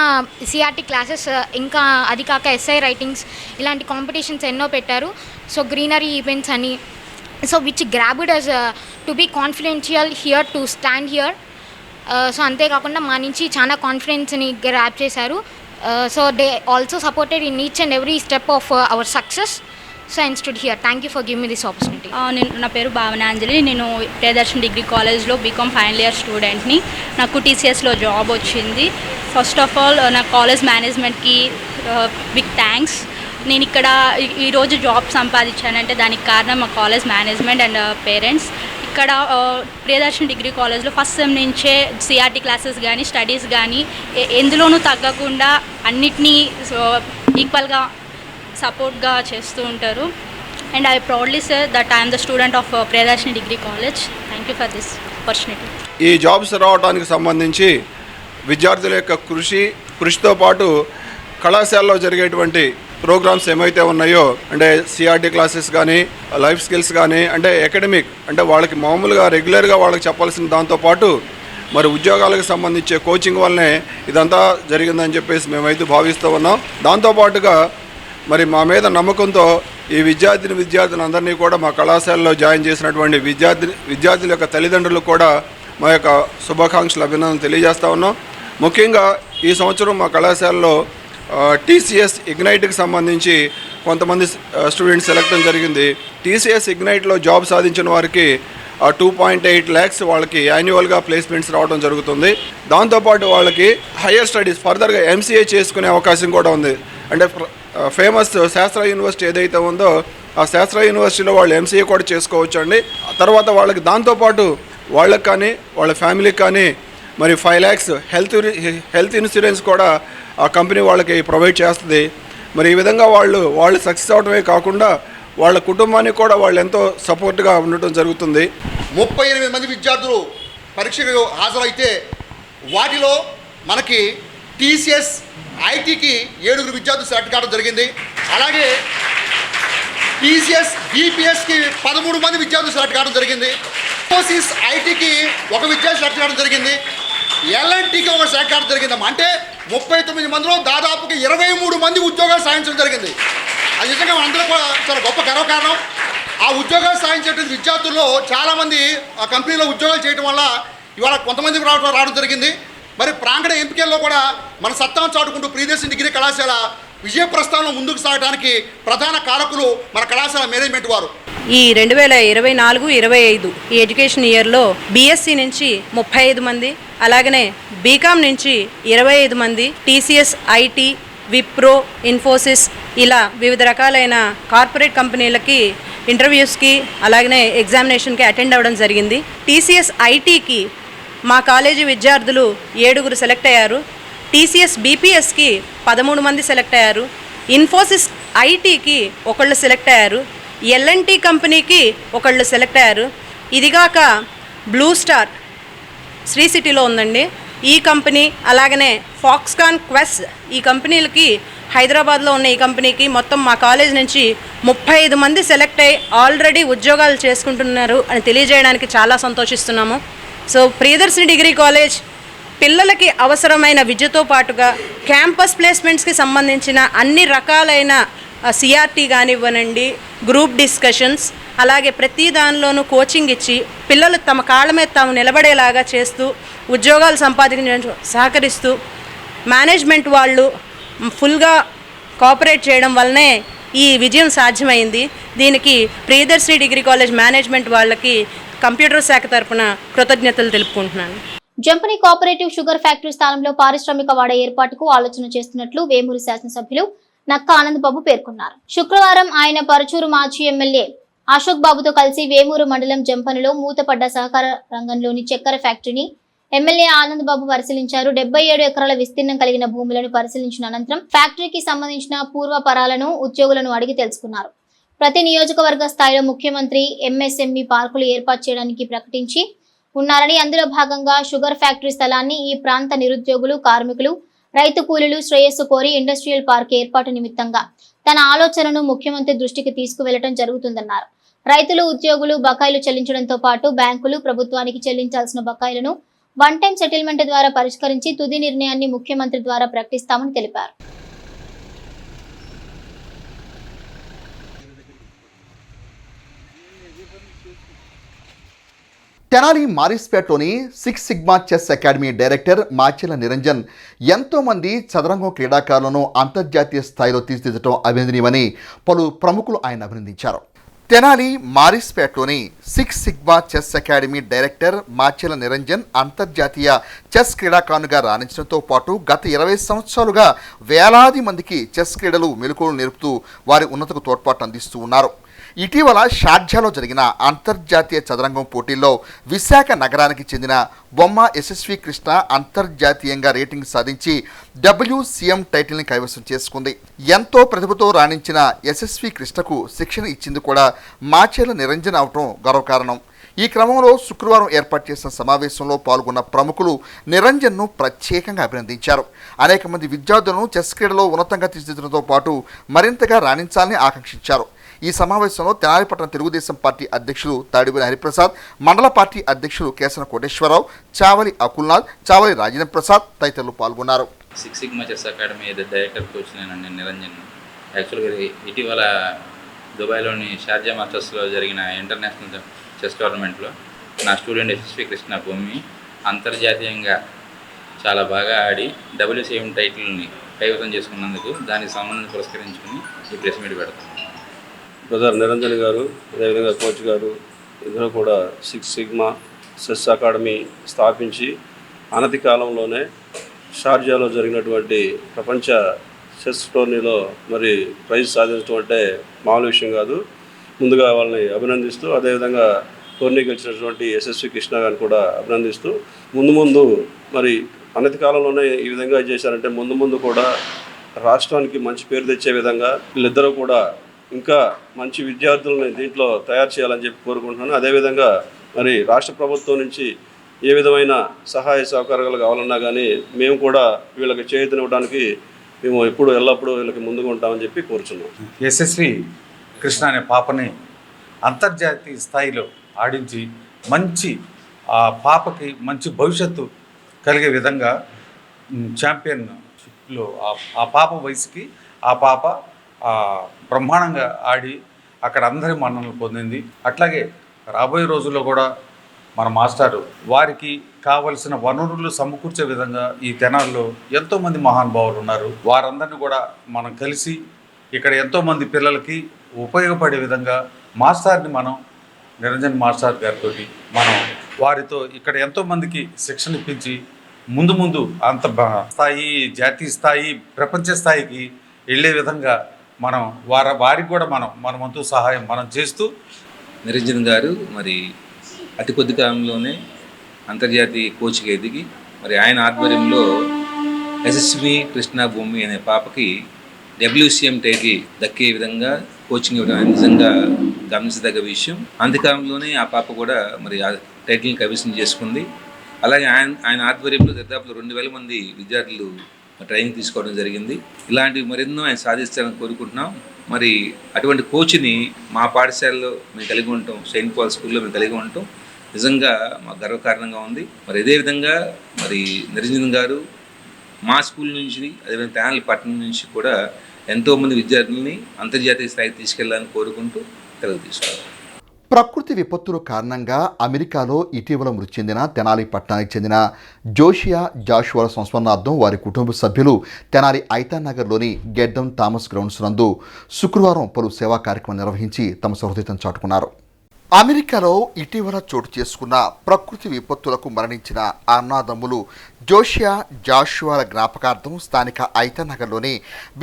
CRT classes, ఇంకా అది కాక SI writings ఇలాంటి competitions ఎన్నో పెట్టారు. సో గ్రీనరీ ఈవెంట్స్ అని, so which grabbed us to be confidential here to stand here. So అంతేకాకుండా మా నుంచి చాలా కాన్ఫిడెన్స్ని గ్రాబ్ చేశారు. So they also supported in each and every step of our success. So I stood here. Thank you for give me this opportunity. నా పేరు భావనాంజలి. నేను ప్రియదర్శన్ డిగ్రీ కాలేజ్లో బీకామ్ ఫైనల్ ఇయర్ స్టూడెంట్ని. నాకు టీసీఎస్లో జాబ్ వచ్చింది. ఫస్ట్ ఆఫ్ ఆల్ నా college మేనేజ్మెంట్కి బిగ్ థ్యాంక్స్. నేను ఇక్కడ ఈరోజు జాబ్ సంపాదించానంటే దానికి కారణం మా కాలేజ్ మేనేజ్మెంట్ అండ్ పేరెంట్స్. ఇక్కడ ప్రియదర్శన్ డిగ్రీ కాలేజ్లో ఫస్ట్ సెమ్ నుంచే సిఆర్టీ క్లాసెస్ కానీ స్టడీస్ కానీ ఎందులోనూ తగ్గకుండా అన్నిటినీ ఈక్వల్గా సపోర్ట్గా చేస్తూ ఉంటారు. And I proudly say that I'm the student of Priyadarshini degree college. Thank you for this opportunity. ఈ జాబ్స్ రావడానికి సంబంధించి విద్యార్థుల యొక్క కృషితో పాటు కళాశాలలో జరిగేటువంటి ప్రోగ్రామ్స్ ఏమైతే ఉన్నాయో, అంటే సిఆర్టీ క్లాసెస్ కానీ లైఫ్ స్కిల్స్ కానీ, అంటే అకాడమిక్, అంటే వాళ్ళకి మామూలుగా రెగ్యులర్గా వాళ్ళకి చెప్పాల్సిన దాంతోపాటు మరి ఉద్యోగాలకు సంబంధించే కోచింగ్ వల్లనే ఇదంతా జరిగిందని చెప్పేసి మేమైతే భావిస్తూ ఉన్నాం. దాంతోపాటుగా మరి మా మీద నమ్మకంతో ఈ విద్యార్థులందరినీ కూడా మా కళాశాలలో జాయిన్ చేసినటువంటి విద్యార్థుల యొక్క తల్లిదండ్రులకు కూడా మా యొక్క శుభాకాంక్షలు, అభినందనలు తెలియజేస్తూ ఉన్నాం. ముఖ్యంగా ఈ సంవత్సరం మా కళాశాలలో టీసీఎస్ ఇగ్నైట్కి సంబంధించి కొంతమంది స్టూడెంట్స్ సెలెక్ట్ జరిగింది. టీసీఎస్ ఇగ్నైట్లో జాబ్ సాధించిన వారికి 2.8 lakhs వాళ్ళకి యాన్యువల్గా ప్లేస్మెంట్స్ రావడం జరుగుతుంది. దాంతోపాటు వాళ్ళకి హయ్యర్ స్టడీస్ ఫర్దర్గా ఎంసీఏ చేసుకునే అవకాశం కూడా ఉంది. అంటే ఫేమస్ శాస్త్ర యూనివర్సిటీ ఏదైతే ఉందో ఆ శాస్త్ర యూనివర్సిటీలో వాళ్ళు ఎంసీఏ కూడా చేసుకోవచ్చు అండి. తర్వాత వాళ్ళకి దాంతోపాటు వాళ్ళకి కానీ వాళ్ళ ఫ్యామిలీకి కానీ మరి 5 lakhs హెల్త్ ఇన్సూరెన్స్ కూడా ఆ కంపెనీ వాళ్ళకి ప్రొవైడ్ చేస్తుంది. మరి ఈ విధంగా వాళ్ళు సక్సెస్ అవడమే కాకుండా వాళ్ళ కుటుంబానికి కూడా వాళ్ళు ఎంతో సపోర్ట్గా ఉండటం జరుగుతుంది. 38 మంది విద్యార్థులు పరీక్షకు హాజరైతే వాటిలో మనకి టీసీఎస్ ఐటీకి 7 విద్యార్థులు సెలెక్ట్ కావడం జరిగింది. అలాగే టీసీఎస్ బీపీఎస్కి 13 మంది విద్యార్థులు సెలెక్ట్ కావడం జరిగింది. ఇన్ఫోసిస్ ఐటీకి 1 విద్యార్థి సెలెక్ట్ కావడం జరిగింది. ఎల్ఎన్టీకి 1 సెలెక్ట్ కావడం జరిగిందమ్మా. అంటే 39 మందిలో దాదాపుగా 23 మంది ఉద్యోగాలు సాధించడం జరిగింది. అది నిజంగా మనందరూ కూడా చాలా గొప్ప గర్వకారణం. ఆ ఉద్యోగాలు సాధించేటువంటి విద్యార్థుల్లో చాలామంది ఆ కంపెనీలో ఉద్యోగాలు చేయడం వల్ల ఇవాళ కొంతమంది రావడం జరిగింది. మరి ప్రాంగణ ఎంపికల్లో కూడా మన సత్తాను చాటుకుంటూ ప్రియదర్శిని డిగ్రీ కళాశాల విజయ ప్రస్థానంలో ముందుకు సాగడానికి ప్రధాన కారకులు మన కళాశాల మేనేజ్మెంట్ వారు. ఈ 2024-25 ఈ ఎడ్యుకేషన్ ఇయర్లో బీఎస్సీ నుంచి 35 మంది, అలాగనే బీకామ్ నుంచి 25 మంది, టీసీఎస్ ఐటీ, విప్రో, ఇన్ఫోసిస్ ఇలా వివిధ రకాలైన కార్పొరేట్ కంపెనీలకి ఇంటర్వ్యూస్కి అలాగనే ఎగ్జామినేషన్కి అటెండ్ అవ్వడం జరిగింది. టీసీఎస్ ఐటీకి మా కాలేజీ విద్యార్థులు 7 సెలెక్ట్ అయ్యారు. టీసీఎస్ బీపీఎస్కి 13 మంది సెలెక్ట్ అయ్యారు. ఇన్ఫోసిస్ ఐటీకి 1 సెలెక్ట్ అయ్యారు. ఎల్ఎన్టీ కంపెనీకి 1 సెలెక్ట్ అయ్యారు. ఇదిగాక బ్లూ స్టార్ శ్రీ సిటీలో ఉందండి, ఈ కంపెనీ అలాగనే ఫాక్స్కాన్ క్వెస్ ఈ కంపెనీలకి హైదరాబాద్లో ఉన్న ఈ కంపెనీకి మొత్తం మా కాలేజ్ నుంచి 35 మంది సెలెక్ట్ అయ్యి ఆల్రెడీ ఉద్యోగాలు చేసుకుంటున్నారు అని తెలియజేయడానికి చాలా సంతోషిస్తున్నాము. సో ప్రియదర్శిని డిగ్రీ కాలేజ్ పిల్లలకి అవసరమైన విద్యతో పాటుగా క్యాంపస్ ప్లేస్మెంట్స్కి సంబంధించిన అన్ని రకాలైన సిఆర్టీ కానివ్వనండి, గ్రూప్ డిస్కషన్స్, అలాగే ప్రతి దానిలోనూ కోచింగ్ ఇచ్చి పిల్లలు తమ కాళ్ళ మీద తాము నిలబడేలాగా చేస్తూ ఉద్యోగాలు సంపాదించడం సహకరిస్తూ మేనేజ్మెంట్ వాళ్ళు ఫుల్గా కోఆపరేట్ చేయడం వల్లనే ఈ విజయం సాధ్యమైంది. దీనికి ప్రియదర్శిని డిగ్రీ కాలేజ్ మేనేజ్మెంట్ వాళ్ళకి కంప్యూటర్ శాఖ తరపున కృతజ్ఞతలు తెలుపుకుంటున్నాను. జంపని కోఆపరేటివ్ షుగర్ ఫ్యాక్టరీ స్థానంలో పారిశ్రామిక వాడ ఏర్పాటుకు ఆలోచన చేస్తున్నట్లు వేమూరు శాసనసభ్యులు నక్క ఆనందబాబు పేర్కొన్నారు. శుక్రవారం ఆయన పరచూరు మాజీ ఎమ్మెల్యే అశోక్ బాబుతో కలిసి వేమూరు మండలం జంపనిలో మూతపడ్డ సహకార రంగంలోని చక్కెర ఫ్యాక్టరీని ఎమ్మెల్యే ఆనందబాబు పరిశీలించారు. 77 ఎకరాల విస్తీర్ణం కలిగిన భూములను పరిశీలించిన అనంతరం ఫ్యాక్టరీకి సంబంధించిన పూర్వపరాలను ఉద్యోగులను అడిగి తెలుసుకున్నారు. ప్రతి నియోజకవర్గ స్థాయిలో ముఖ్యమంత్రి ఎంఎస్ఎంఈ పార్కులు ఏర్పాటు చేయడానికి ప్రకటించి ఉన్నారని, అందులో భాగంగా షుగర్ ఫ్యాక్టరీ స్థలాన్ని ఈ ప్రాంత నిరుద్యోగులు, కార్మికులు, రైతు కూలీలు శ్రేయస్సు కోరి ఇండస్ట్రియల్ పార్క్ ఏర్పాటు నిమిత్తంగా తన ఆలోచనను ముఖ్యమంత్రి దృష్టికి తీసుకువెళ్లడం జరుగుతుందన్నారు. రైతులు, ఉద్యోగులు బకాయిలు చెల్లించడంతో పాటు బ్యాంకులు ప్రభుత్వానికి చెల్లించాల్సిన బకాయిలను వన్ టైం సెటిల్మెంట్ ద్వారా పరిష్కరించి తుది నిర్ణయాన్ని ముఖ్యమంత్రి ద్వారా ప్రకటిస్తామని తెలిపారు. తెనాలి మారిస్పేటలోని 6 Sigma chess academy director Machela Niranjan ఎంతోమంది చదరంగం క్రీడాకారులను అంతర్జాతీయ స్థాయిలో తీర్చిదిద్దడం అభినందనీయమని పలు ప్రముఖులు ఆయన అభినందించారు. తెనాలి మారిస్పేటలోని 6 Sigma chess academy director Machela Niranjan అంతర్జాతీయ చెస్ క్రీడాకారునిగా రాణించడంతో పాటు గత 20 సంవత్సరాలుగా వేలాది మందికి చెస్ క్రీడలు మెలకువలు నేర్పుతూ వారి ఉన్నతకు తోడ్పాటు అందిస్తూ ఉన్నారు. ఇటీవల షార్జాలో జరిగిన అంతర్జాతీయ చదరంగం పోటీల్లో విశాఖ నగరానికి చెందిన బొమ్మ యశస్వి కృష్ణ అంతర్జాతీయంగా రేటింగ్ సాధించి WCM టైటిల్ని కైవసం చేసుకుంది. ఎంతో ప్రతిభతో రాణించిన యశస్వి కృష్ణకు శిక్షణ ఇచ్చింది కూడా మాచెల నిరంజన్ అవటం గర్వకారణం. ఈ క్రమంలో శుక్రవారం ఏర్పాటు చేసిన సమావేశంలో పాల్గొన్న ప్రముఖులు నిరంజన్ను ప్రత్యేకంగా అభినందించారు. అనేక మంది విద్యార్థులను చెస్ క్రీడలో ఉన్నతంగా తీర్చిదిద్దడంతో పాటు మరింతగా రాణించాలని ఆకాంక్షించారు. ఈ సమావేశంలో తెనాలిపట్నం తెలుగుదేశం పార్టీ అధ్యక్షులు తాడిబోయిన హరిప్రసాద్, మండల పార్టీ అధ్యక్షులు కేసన కోటేశ్వరరావు, చావలి అకుల్నాథ్, చావలి రాజేంద్ర ప్రసాద్ తదితరులు పాల్గొన్నారు. 6 Sigma chess academy director coach నేను నిరంజన్. యాక్చువల్గా ఇటీవల దుబాయ్లోని షార్జా మాస్టర్స్లో జరిగిన ఇంటర్నేషనల్ చెస్ టోర్నమెంట్లో నా స్టూడెంట్ యశస్వి కృష్ణ బొమ్మి అంతర్జాతీయంగా చాలా బాగా ఆడి WCM టైటిల్ని కైవసం చేసుకున్నందుకు దానికి సంబంధించి పురస్కరించుకుని ఈ ప్రెస్ మీట్ పెడతాను. బ్రదర్ నిరంజన్ గారు, అదేవిధంగా కోచ్ గారు ఇద్దరు కూడా 6 సిగ్మా చెస్ అకాడమీ స్థాపించి అనతి కాలంలోనే షార్జాలో జరిగినటువంటి ప్రపంచ చెస్ టోర్నీలో మరి ప్రైజ్ సాధించడం అంటే మామూలు విషయం కాదు. ముందుగా వాళ్ళని అభినందిస్తూ, అదేవిధంగా టోర్నీ గెలిచినటువంటి యశస్వి కృష్ణ గారిని కూడా అభినందిస్తూ, ముందు మరి అనతి కాలంలోనే ఈ విధంగా చేశారంటే ముందు కూడా రాష్ట్రానికి మంచి పేరు తెచ్చే విధంగా వీళ్ళిద్దరూ కూడా ఇంకా మంచి విద్యార్థులని దీంట్లో తయారు చేయాలని చెప్పి కోరుకుంటున్నాను. అదేవిధంగా మరి రాష్ట్ర ప్రభుత్వం నుంచి ఏ విధమైన సహాయ సహకారాలు కావాలన్నా కానీ మేము కూడా వీళ్ళకి చేయూతనివ్వడానికి మేము ఎల్లప్పుడూ వీళ్ళకి ముందుగా ఉంటామని చెప్పి కోరుచున్నాం. యశస్వి కృష్ణ అనే పాపని అంతర్జాతీయ స్థాయిలో ఆడించి మంచి ఆ పాపకి మంచి భవిష్యత్తు కలిగే విధంగా ఛాంపియన్షిప్లో ఆ పాప వయసుకి ఆ పాప బ్రహ్మాండంగా ఆడి అక్కడ అందరి మన్ననలు పొందింది. అట్లాగే రాబోయే రోజుల్లో కూడా మన మాస్టారు వారికి కావలసిన వనరులు సమకూర్చే విధంగా ఈ తెనాల్లో ఎంతోమంది మహానుభావులు ఉన్నారు. వారందరినీ కూడా మనం కలిసి ఇక్కడ ఎంతోమంది పిల్లలకి ఉపయోగపడే విధంగా మాస్టార్ని మనం నిరంజన్ మాస్టర్ గారితో మనం వారితో ఇక్కడ ఎంతోమందికి శిక్షణ ఇప్పించి ముందు అంత స్థాయి, జాతీయ స్థాయి, ప్రపంచ స్థాయికి వెళ్ళే విధంగా మనం వారికి కూడా మన వంతు సహాయం మనం చేస్తూ నిరంజన్ గారు మరి అతి కొద్ది కాలంలోనే అంతర్జాతీయ కోచ్గా ఎదిగి మరి ఆయన ఆధ్వర్యంలో యశస్వి కృష్ణ భూమి అనే పాపకి WCM టైటిల్ దక్కే విధంగా కోచింగ్ ఇవ్వడం నిజంగా గమనించదగ్గ విషయం. అంతకాలంలోనే ఆ పాప కూడా మరి ఆ టైటిల్ని కైవసం చేసుకుంది. అలాగే ఆయన ఆధ్వర్యంలో దాదాపు 2000 మంది విద్యార్థులు ట్రైనింగ్ తీసుకోవడం జరిగింది. ఇలాంటివి మరెన్నో ఆయన సాధిస్తారని కోరుకుంటున్నాం. మరి అటువంటి కోచ్ని మా పాఠశాలలో మేము కలిగి ఉంటాం, సెయింట్ పాల్ స్కూల్లో మేము కలిగి ఉంటాం. నిజంగా మాకు గర్వకారణంగా ఉంది. మరి ఇదే విధంగా మరి నిరంజన్ గారు మా స్కూల్ నుంచి అదేవిధంగా తెనాలి పట్టణం నుంచి కూడా ఎంతోమంది విద్యార్థులని అంతర్జాతీయ స్థాయికి తీసుకెళ్లాలని కోరుకుంటూ సెలవు తీసుకోవాలి. ప్రకృతి విపత్తుల కారణంగా అమెరికాలో ఇటీవల మృతి చెందిన తెనాలి పట్టణానికి చెందిన జోషియా జాషువాల సంస్మరణార్థం వారి కుటుంబ సభ్యులు తెనాలి ఐతానగర్లోని గెడ్డం థామస్ గ్రౌండ్స్ నందు శుక్రవారం పలు సేవా కార్యక్రమం నిర్వహించి తమ సహృదయతను చాటుకున్నారు. అమెరికాలో ఇటీవల చోటు చేసుకున్న ప్రకృతి విపత్తులకు మరణించిన అన్నాదమ్ములు జోషియా జాషువాల జ్ఞాపకార్థం స్థానిక ఐతానగర్లోని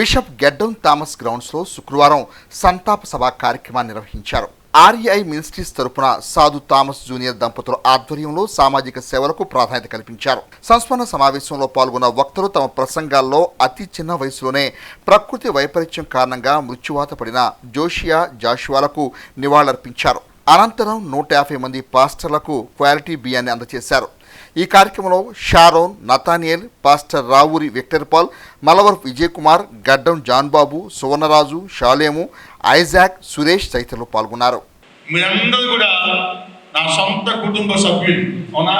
బిషప్ గెడ్డం థామస్ గ్రౌండ్స్లో శుక్రవారం సంతాప సభ కార్యక్రమాన్ని నిర్వహించారు. REI మినిస్ట్రీస్ తరపున సాధు థామస్ జూనియర్ దంపతుల ఆధ్వర్యంలో సామాజిక సేవలకు ప్రాధాన్యత కల్పించారు. సంస్మరణ సమావేశంలో పాల్గొన్న వక్తలు తమ ప్రసంగాల్లో అతి చిన్న వయసులోనే ప్రకృతి వైపరీత్యం కారణంగా మృత్యువాత పడిన జోషియా జాషువాలకు నివాళులర్పించారు. అనంతరం 150 మంది పాస్టర్లకు క్వాలిటీ బియ్యాన్ని అందజేశారు. ఈ కార్యక్రమంలో Sharon, Nathaniel, pastor Ravuri Victor Paul, Malavar Vijay Kumar, Gaddam Johnbabu, Suvarnaraju, Shalem, Isaac, Suresh తదితరులు పాల్గొన్నారు. మీరందరూ కూడా నా సొంత కుటుంబ సభ్యులు, అవునా?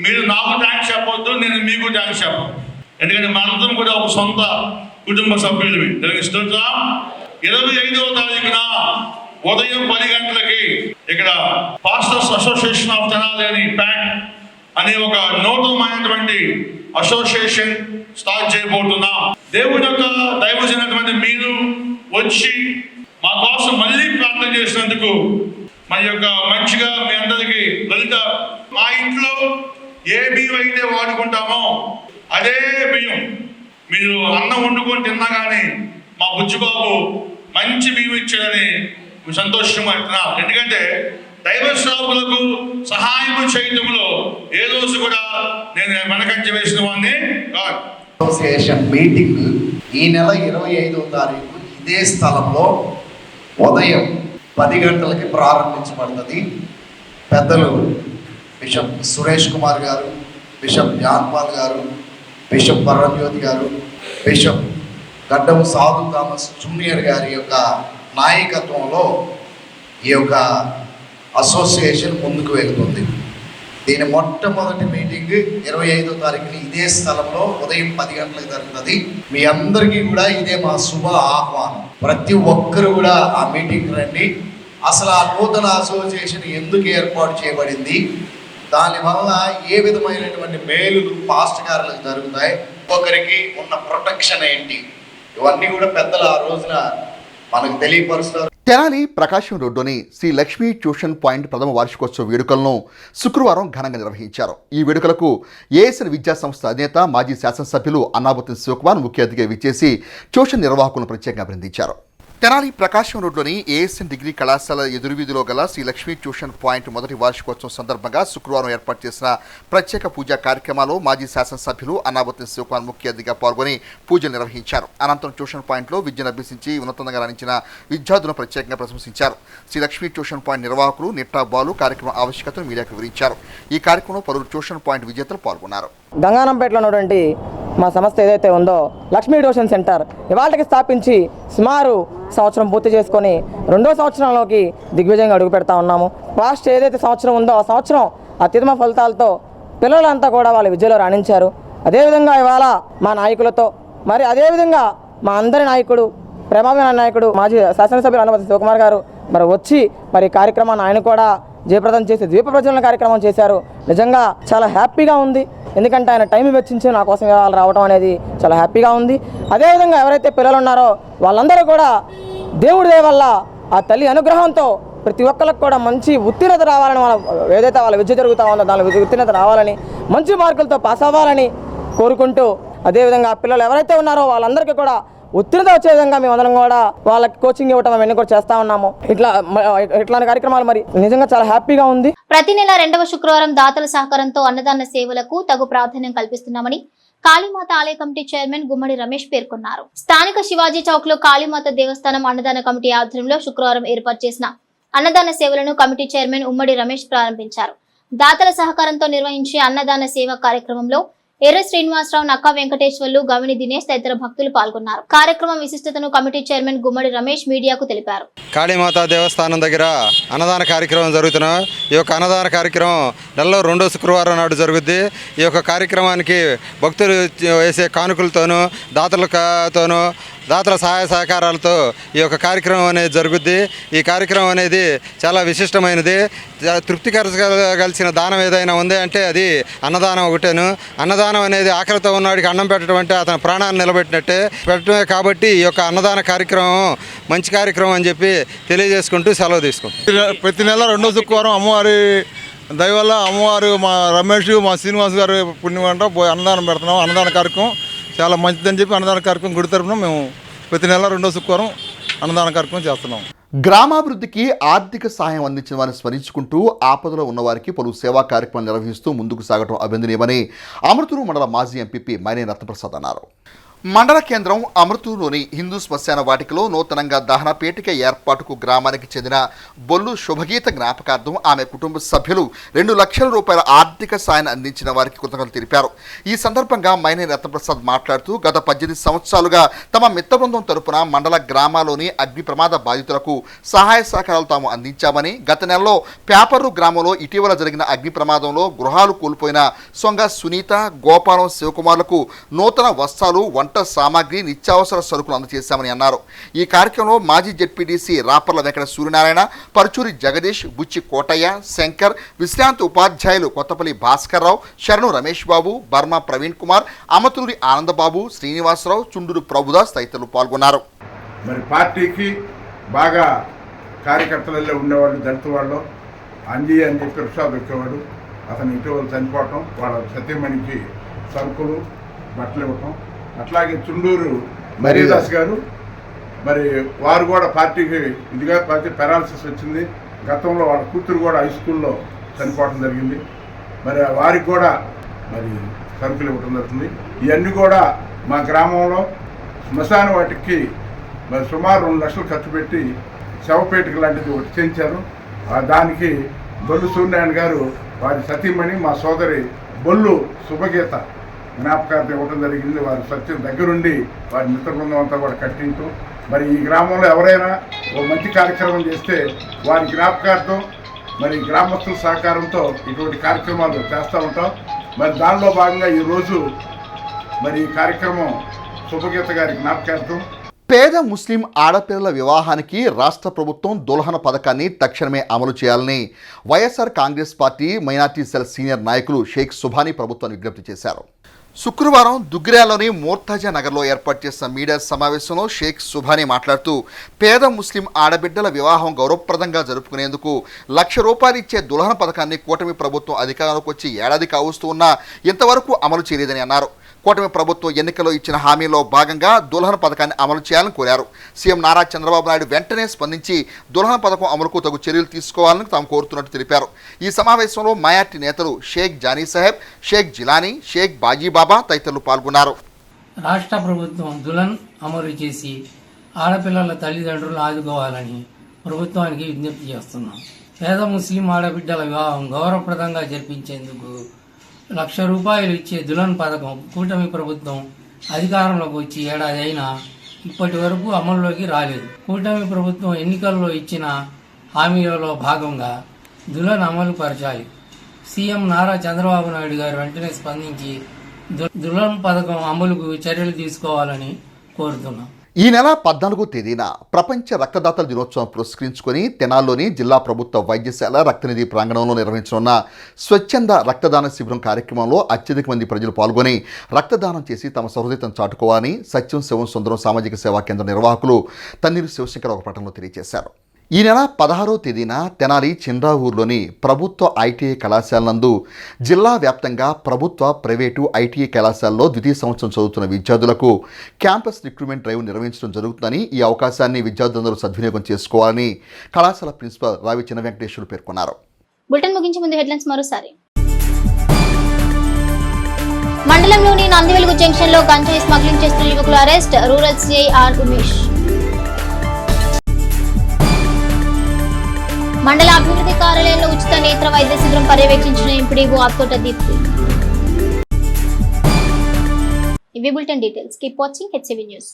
మీరు నాకు థ్యాంక్స్ చెప్పవద్దు, నేను మీకు థ్యాంక్స్ చెప్పను. ఎందుకంటే మనందరం కూడా ఒక సొంత కుటుంబ సభ్యులు. 25వ తారీఖున ఉదయం 10 గంటలకి ఇక్కడ పాస్టర్స్ అసోసియేషన్ ఆఫ్ తెనాలి అని ప్యాక్ అనే ఒక నూతనమైనటువంటి అసోసియేషన్ స్టార్ట్ చేయబోతున్నాం. దేవుని యొక్క దైవజనటువంటి మీరు వచ్చి మా కోసం మళ్ళీ ప్రార్థన చేసినందుకు మన యొక్క మంచిగా మీ అందరికీ లలిత, మా ఇంట్లో ఏ బియ్యం అయితే వాడుకుంటామో అదే బియ్యం మీరు అన్నం వండుకొని తిన్నా కానీ మా బుజ్జిబాబు మంచి బియ్యం ఇచ్చాడని సంతోషంగా అంటున్నాం. ఎందుకంటే దైవ సేవకులకు సహాయం చేయడంలో ఏ రోజు కూడా నేను వెనకంజ వేసిన వాడిని కాదు. అసోసియేషన్ మీటింగ్ ఈ నెల 25వ తారీఖు ఇదే స్థలంలో ఉదయం 10 గంటలకి ప్రారంభించబడుతుంది. పెద్దలు బిషప్ సురేష్ కుమార్ గారు, బిషప్ జాన్పాల్ గారు, బిషప్ పర్రజ్యోతి గారు, బిషప్ గడ్డం సాధు థామస్ జూనియర్ గారి యొక్క నాయకత్వంలో ఈ యొక్క అసోసియేషన్ ముందుకు వెళ్తుంది. దీని మొట్టమొదటి మీటింగ్ 25వ తారీఖున ఇదే స్థలంలో ఉదయం 10 గంటలకు జరుగుతుంది. మీ అందరికీ కూడా ఇదే మా శుభ ఆహ్వానం. ప్రతి ఒక్కరు కూడా ఆ మీటింగ్ రండి. అసలు ఆ నూతన అసోసియేషన్ ఎందుకు ఏర్పాటు చేయబడింది, దానివల్ల ఏ విధమైనటువంటి మేలులు పాస్ట్ గారులకు జరుగుతాయి, ఒక్కొక్కరికి ఉన్న ప్రొటెక్షన్ ఏంటి, ఇవన్నీ కూడా పెద్దలు ఆ రోజున మనకు తెలియపరుస్తారు. తెనాలి ప్రకాశం రోడ్డుని శ్రీ లక్ష్మీ ట్యూషన్ పాయింట్ ప్రథమ వార్షికోత్సవ వేడుకలను శుక్రవారం ఘనంగా నిర్వహించారు. ఈ వేడుకలకు ఏఎస్ఎన్ విద్యా సంస్థ అధినేత మాజీ శాసనసభ్యులు అన్నాబత్తుని శివకుమార్ ముఖ్య అతిథిగా విచ్చేసి ట్యూషన్ నిర్వాహకులను ప్రత్యేకంగా అభినందించారు. తెనాలి ప్రకాశం రోడ్లోని ఏఎస్ఎన్ డిగ్రీ కళాశాల ఎదురువీధిలో గల శ్రీ లక్ష్మీ ట్యూషన్ పాయింట్ మొదటి వార్షికోత్సవం సందర్భంగా శుక్రవారం ఏర్పాటు చేసిన ప్రత్యేక పూజా కార్యక్రమాల్లో మాజీ శాసనసభ్యులు అన్నాబత్తి శివకుమార్ ముఖ్య అతిథిగా పాల్గొని పూజలు నిర్వహించారు. అనంతరం ట్యూషన్ పాయింట్లో విద్యను అభ్యసించి ఉన్నతంగా రాణించిన విద్యార్థులను ప్రత్యేకంగా ప్రశంసించారు. శ్రీ లక్ష్మీ ట్యూషన్ పాయింట్ నిర్వాహకులు నిట్టా బాలు కార్యక్రమం ఆవశ్యకతను మీడియాకు వివరించారు. ఈ కార్యక్రమంలో పలువురు ట్యూషన్ పాయింట్ విజేతలు పాల్గొన్నారు. గంగానంపేటలో ఉన్నటువంటి మా సంస్థ ఏదైతే ఉందో లక్ష్మీ ట్యూషన్ సెంటర్ ఇవాళకి స్థాపించి సుమారు సంవత్సరం పూర్తి చేసుకొని రెండో సంవత్సరంలోకి దిగ్విజయంగా అడుగు పెడతా ఉన్నాము. లాస్ట్ ఏదైతే సంవత్సరం ఉందో ఆ సంవత్సరం అత్యుత్తమ ఫలితాలతో పిల్లలంతా కూడా వాళ్ళ విద్యలో రాణించారు. అదేవిధంగా ఇవాళ మా నాయకులతో మరి అదేవిధంగా మా అందరి నాయకుడు ప్రేమాభిమాన నాయకుడు మాజీ శాసనసభ్యులు అన్నపతి శివకుమార్ గారు మరి వచ్చి మరి కార్యక్రమాన్ని ఆయన కూడా జయప్రదం చేసి ద్వీప ప్రజలను కార్యక్రమం చేశారు. నిజంగా చాలా హ్యాపీగా ఉంది. ఎందుకంటే ఆయన టైం వెచ్చించి నా కోసం వాళ్ళు రావడం అనేది చాలా హ్యాపీగా ఉంది. అదేవిధంగా ఎవరైతే పిల్లలు ఉన్నారో వాళ్ళందరూ కూడా దేవుడి దయ వల్ల ఆ తల్లి అనుగ్రహంతో ప్రతి ఒక్కరికి కూడా మంచి ఉత్తీర్ణత రావాలని ఏదైతే వాళ్ళ విద్య జరుగుతూ ఉందో దాని ఉత్తీర్ణత రావాలని మంచి మార్కులతో పాస్ అవ్వాలని కోరుకుంటూ అదేవిధంగా పిల్లలు ఎవరైతే ఉన్నారో వాళ్ళందరికీ కూడా ఉత్తీర్ణత వచ్చే విధంగా మేమందరం కూడా వాళ్ళకి కోచింగ్ ఇవ్వటం అవన్నీ కూడా చేస్తా ఉన్నాము. ఇట్లాంటి కార్యక్రమాలు మరి నిజంగా చాలా హ్యాపీగా ఉంది. ప్రతి నెల 2వ శుక్రవారం దాతల సహకారంతో అన్నదాన సేవలకు తగు ప్రాధాన్యం కల్పిస్తున్నామని కాళీమాత ఆలయ కమిటీ చైర్మన్ గుమ్మడి రమేష్ పేర్కొన్నారు. స్థానిక శివాజీ చౌక్ లో కాళీమాత దేవస్థానం అన్నదాన కమిటీ ఆధ్వర్యంలో శుక్రవారం ఏర్పాటు చేసిన అన్నదాన సేవలను కమిటీ చైర్మన్ ఉమ్మడి రమేష్ ప్రారంభించారు. దాతల సహకారంతో నిర్వహించే అన్నదాన సేవ కార్యక్రమంలో ఎర్ర శ్రీనివాసరావు, నక్కా వెంకటేశ్వర్లు, గవిని దినేష్ తదితర భక్తులు పాల్గొన్నారు. కార్యక్రమం విశిష్టతను కమిటీ చైర్మన్ గుమ్మడి రమేష్ మీడియాకు తెలిపారు. కాళీమాత దేవస్థానం దగ్గర అన్నదాన కార్యక్రమం జరుగుతున్నాయి. ఈ యొక్క అన్నదాన కార్యక్రమం నెలలో 2వ శుక్రవారం నాడు జరుగుద్ది. ఈ యొక్క కార్యక్రమానికి భక్తులు వేసే కానుకలతోనూ దాతల సహాయ సహకారాలతో ఈ యొక్క కార్యక్రమం అనేది జరుగుద్ది. ఈ కార్యక్రమం అనేది చాలా విశిష్టమైనది. తృప్తికరగలిసిన దానం ఏదైనా ఉంది అంటే అది అన్నదానం ఒకటేను. అన్నదానం అనేది ఆకలితో ఉన్నవాడికి అన్నం పెట్టడం అంటే అతని ప్రాణాన్ని నిలబెట్టినట్టే పెట్టడమే. కాబట్టి ఈ యొక్క అన్నదాన కార్యక్రమం మంచి కార్యక్రమం అని చెప్పి తెలియజేసుకుంటూ సెలవు తీసుకుంటాం. ప్రతి నెల 2వ శుక్రవారం అమ్మవారి దయవల్ల అమ్మవారు మా రమేష్ మా శ్రీనివాస్ గారు పుణ్యమంట అన్నదానం పెడుతున్నాం. అన్నదాన కార్యక్రమం చాలా మంచిదని చెప్పి అన్నదాన కార్యక్రమం గుడి తరపున మేము ప్రతి నెల 2వ శుక్రవారం అన్నదాన కార్యక్రమం చేస్తున్నాం. గ్రామాభివృద్ధికి ఆర్థిక సహాయం అందించిన వారిని స్మరించుకుంటూ ఆపదలో ఉన్నవారికి పలు సేవా కార్యక్రమాలు నిర్వహిస్తూ ముందుకు సాగడం అభినందనీయమని అమృతూరు మండల మాజీ ఎంపీపీ మైనేని రత్నప్రసాద్ అన్నారు. మండల కేంద్రం అమృతూరులోని హిందూ శ్మశాన వాటికలో నూతనంగా దహన పేటిక ఏర్పాటుకు గ్రామానికి చెందిన బొల్లు శుభగీత జ్ఞాపకార్థం ఆమె కుటుంబ సభ్యులు 2 లక్షల రూపాయల ఆర్థిక సాయాన్ని అందించిన వారికి కృతజ్ఞతలు తెలిపారు. ఈ సందర్భంగా మైనేని రత్నప్రసాద్ మాట్లాడుతూ గత 18 సంవత్సరాలుగా తమ మిత్ర బృందం తరపున మండల గ్రామాల్లోని అగ్ని ప్రమాద బాధితులకు సహాయ సహకారాలు తాము అందించామని, గత నెలలో పేపర్రు గ్రామంలో ఇటీవల జరిగిన అగ్ని ప్రమాదంలో గృహాలు కోల్పోయిన సొంగ సునీత, గోపాలం శివకుమార్లకు నూతన వస్త్రాలు, వంట సామాగ్రి, నిత్యావసర సరుకులు అందజేశామని అన్నారు. ఈ కార్యక్రమంలో మాజీ జెడ్పీటీసీ రాపర్ల వెంకట సూర్యనారాయణ, పరుచూరి జగదీష్, బుచ్చి కోటయ్య, శంకర్, విశ్రాంతి ఉపాధ్యాయులు కొత్తపల్లి భాస్కర్ రావు, శరణు రమేష్ బాబు, బర్మా ప్రవీణ్ కుమార్, అమతూరి ఆనందబాబు, శ్రీనివాసరావు, చుండూరు ప్రభుదాస్ తదితరులు పాల్గొన్నారు. మరి పార్టీకి బాగా కార్యకర్తలలో ఉండేవాళ్ళు దళిత వాళ్ళు అంజీ అని చెప్పి ప్రసాద్ వచ్చేవాడు. అతను ఇటీవల చనిపోవటం, వాళ్ళ సత్యమణికి సరుకులు బట్టలు ఇవ్వటం. అట్లాగే చుండూరు మరీదాస్ గారు మరి వారు కూడా పార్టీకి ఇదిగా పార్టీ పెరాలసిస్ వచ్చింది. గతంలో వాళ్ళ కూతురు కూడా హై స్కూల్లో చనిపోవడం జరిగింది. మరి వారికి కూడా మరి సరుకులు ఇవ్వటం జరుగుతుంది. ఇవన్నీ కూడా మా గ్రామంలో శ్మశాన వాటికి మరి సుమారు 2 లక్షలు ఖర్చు పెట్టి శవపేటిక లాంటిది ఒకటి చేయించారు. దానికి బొల్లు సూర్యనారాయణ గారు వారి సతీమణి మా సోదరి బొల్లు శుభగీత జ్ఞాపకార్థం ఇవ్వడం జరిగింది. వారి సత్యం దగ్గరుండి వారి మిత్ర బృందం అంతా కూడా కట్టింటూ మరి ఈ గ్రామంలో ఎవరైనా ఓ మంచి కార్యక్రమం చేస్తే వారి జ్ఞాపకార్థం మరి గ్రామస్తుల సహకారంతో ఇటువంటి కార్యక్రమాలు చేస్తూ ఉంటాం. మరి దానిలో భాగంగా ఈరోజు మరి ఈ కార్యక్రమం శుభగీత గారి జ్ఞాపకార్థం. పేద ముస్లిం ఆడపిల్లల వివాహానికి రాష్ట్ర ప్రభుత్వం దుల్హన పథకాన్ని తక్షణమే అమలు చేయాలని YSR Congress party minority cell senior నాయకులు షేక్ సుభానీ ప్రభుత్వాన్ని విజ్ఞప్తి చేశారు. శుక్రవారం దుగ్గిరాలోని మోర్తాజా నగర్లో ఏర్పాటు చేసిన మీడియా సమావేశంలో షేక్ సుభానీ మాట్లాడుతూ పేద ముస్లిం ఆడబిడ్డల వివాహం గౌరవప్రదంగా జరుపుకునేందుకు ₹1,00,000 ఇచ్చే దుల్హన పథకాన్ని కూటమి ప్రభుత్వం అధికారంలోకి వచ్చి ఏడాది కావస్తూ ఉన్నా ఇంతవరకు అమలు చేయలేదని అన్నారు. కూటమి ప్రభుత్వం ఎన్నికల్లో ఇచ్చిన హామీలో భాగంగా దుల్హన్ పథకాన్ని అమలు చేయాలని కోరారు. సీఎం నారా చంద్రబాబు నాయుడు వెంటనే స్పందించి దుల్హన్ పథకం అమలుకు తగు చర్యలు తీసుకోవాలని తాము కోరుతున్నట్టు తెలిపారు. ఈ సమావేశంలో మైనార్టీ నేతలు షేక్ జానీ సాహెబ్, షేక్ జిలానీ, షేక్ బాజీబాబా తదితరులు పాల్గొన్నారు. రాష్ట్ర ప్రభుత్వం దుల్హన్ అమలు చేసి ఆడపిల్లల తల్లిదండ్రులు ఆదుకోవాలని ప్రభుత్వానికి విజ్ఞప్తి చేస్తున్నాం. పేద ముస్లిం ఆడబిడ్డల వివాహం గౌరవప్రదంగా జరిపించేందుకు ₹1,00,000 ఇచ్చే దుల్హన్ పథకం కూటమి ప్రభుత్వం అధికారంలోకి వచ్చి ఏడాది అయినా ఇప్పటి వరకు అమల్లోకి రాలేదు. కూటమి ప్రభుత్వం ఎన్నికల్లో ఇచ్చిన హామీలలో భాగంగా దుల్హన్ అమలు పరచాలి. సీఎం నారా చంద్రబాబు నాయుడు గారు వెంటనే స్పందించి దుల్హన్ పథకం అమలుకు చర్యలు తీసుకోవాలని కోరుతున్నాం. ఈ నెల 14వ తేదీన ప్రపంచ రక్తదాతల దినోత్సవం పురస్కరించుకొని తెనాల్లోని జిల్లా ప్రభుత్వ వైద్యశాల రక్తనిధి ప్రాంగణంలో నిర్వహించనున్న స్వచ్ఛంద రక్తదాన శిబిరం కార్యక్రమంలో అత్యధిక మంది ప్రజలు పాల్గొని రక్తదానం చేసి తమ సహృదయతను చాటుకోవాలని సత్యం శివం సుందరం సామాజిక సేవా కేంద్ర నిర్వాహకులు తన్నీరు శివశంకర్ ఒక ప్రకటనలో తెలియజేశారు. ఈ నెల 16వ తేదీన తెనాలి చిండ్రావూరులోని ప్రభుత్వ ఐటీఐ కళాశాల నందు జిల్లా వ్యాప్తంగా ప్రభుత్వ ప్రైవేటు ఐటీఐ కళాశాలలో ద్వితీయ సంవత్సరం చదువుతున్న విద్యార్థులకు క్యాంపస్ రిక్రూట్మెంట్ డ్రైవ్ నిర్వహించడం జరుగుతుందని, ఈ అవకాశాన్ని విద్యార్థులందరూ సద్వినియోగం చేసుకోవాలని కళాశాల ప్రిన్సిపల్ రావి చిన్న వెంకటేశ్వరులు పేర్కొన్నారు. బులెటిన్ ముగించే ముందు హెడ్లైన్స్ మరోసారి. మండలంలోని నందివెలుగు జంక్షన్ లో గంజాయి స్మగ్లింగ్ చేస్తున్న యువకులు arrest, rural CI are Umesh. మండల అభివృద్ధి కార్యాలయంలో ఉచిత నేత్ర వైద్య శిబిరం పర్యవేక్షించిన ఎంపీడీఓ ఆప్తోట దీప్తి. ఇవి bulletin details. Keep watching HCV news.